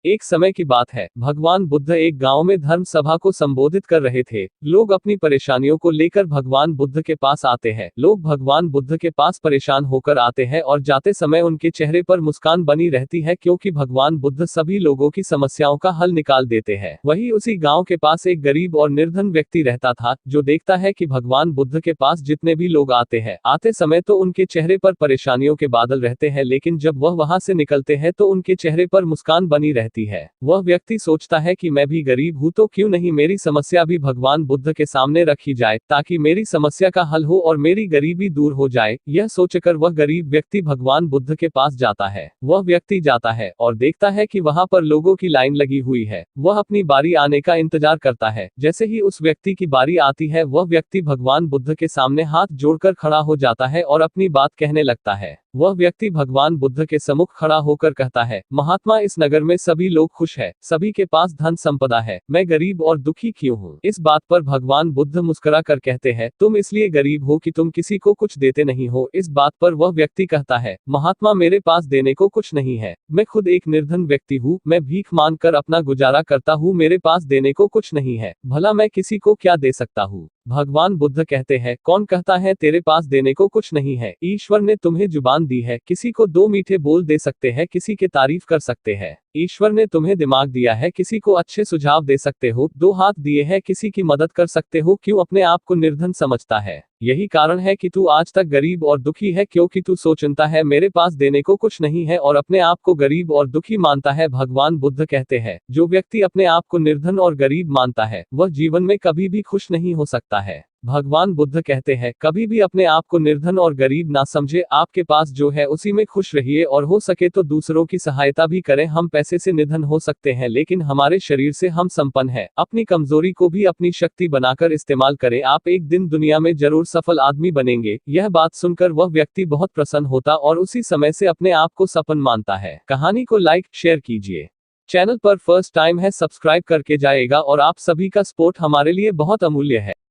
एक समय की बात है, भगवान बुद्ध एक गांव में धर्म सभा को संबोधित कर रहे थे। लोग अपनी परेशानियों को लेकर भगवान बुद्ध के पास आते हैं। लोग भगवान बुद्ध के पास परेशान होकर आते हैं और जाते समय उनके चेहरे पर मुस्कान बनी रहती है, क्योंकि भगवान बुद्ध सभी लोगों की समस्याओं का हल निकाल देते हैं। वहीं उसी गांव के पास एक गरीब और निर्धन व्यक्ति रहता था, जो देखता है कि भगवान बुद्ध के पास जितने भी लोग आते हैं, आते समय तो उनके चेहरे पर परेशानियों के बादल रहते हैं, लेकिन जब वह वहां से निकलते हैं तो उनके चेहरे पर मुस्कान बनी रहती है। वह व्यक्ति सोचता है कि मैं भी गरीब हूं, तो क्यों नहीं मेरी समस्या भी भगवान बुद्ध के सामने रखी जाए, ताकि मेरी समस्या का हल हो और मेरी गरीबी दूर हो जाए। यह सोचकर वह गरीब व्यक्ति भगवान बुद्ध के पास जाता है। वह व्यक्ति जाता है और देखता है कि वहां पर लोगों की लाइन लगी हुई है। वह अपनी बारी आने का इंतजार करता है। जैसे ही उस व्यक्ति की बारी आती है, वह व्यक्ति भगवान बुद्ध के सामने हाथ जोड़कर खड़ा हो जाता है और अपनी बात कहने लगता है। वह व्यक्ति भगवान बुद्ध के सम्मुख खड़ा होकर कहता है, महात्मा, इस नगर में सभी लोग खुश है, सभी के पास धन संपदा है, मैं गरीब और दुखी क्यों हूँ? इस बात पर भगवान बुद्ध मुस्कुरा कर कहते हैं, तुम इसलिए गरीब हो कि तुम किसी को कुछ देते नहीं हो। इस बात पर वह व्यक्ति कहता है, महात्मा, मेरे पास देने को कुछ नहीं है, मैं खुद एक निर्धन व्यक्ति हूँ, मैं भीख मांग कर अपना गुजारा करता हूँ, मेरे पास देने को कुछ नहीं है, भला मैं किसी को क्या दे सकता हूँ? भगवान बुद्ध कहते हैं, कौन कहता है तेरे पास देने को कुछ नहीं है? ईश्वर ने तुम्हें जुबान दी है, किसी को दो मीठे बोल दे सकते हैं, किसी की तारीफ कर सकते हैं। ईश्वर ने तुम्हें दिमाग दिया है, किसी को अच्छे सुझाव दे सकते हो। दो हाथ दिए हैं, किसी की मदद कर सकते हो। क्यों अपने आप को निर्धन समझता है? यही कारण है कि तू आज तक गरीब और दुखी है, क्योंकि तू सोचता है मेरे पास देने को कुछ नहीं है और अपने आप को गरीब और दुखी मानता है। भगवान बुद्ध कहते हैं, जो व्यक्ति अपने आप को निर्धन और गरीब मानता है, वह जीवन में कभी भी खुश नहीं हो सकता है। भगवान बुद्ध कहते हैं, कभी भी अपने आप को निर्धन और गरीब ना समझे, आपके पास जो है उसी में खुश रहिए और हो सके तो दूसरों की सहायता भी करें। हम पैसे से निधन हो सकते हैं, लेकिन हमारे शरीर से हम संपन्न हैं। अपनी कमजोरी को भी अपनी शक्ति बनाकर इस्तेमाल करें, आप एक दिन दुनिया में जरूर सफल आदमी बनेंगे। यह बात सुनकर वह व्यक्ति बहुत प्रसन्न होता और उसी समय से अपने आप को सफल मानता है। कहानी को लाइक शेयर कीजिए। चैनल पर फर्स्ट टाइम है, सब्सक्राइब करके जाएगा और आप सभी का सपोर्ट हमारे लिए बहुत अमूल्य है।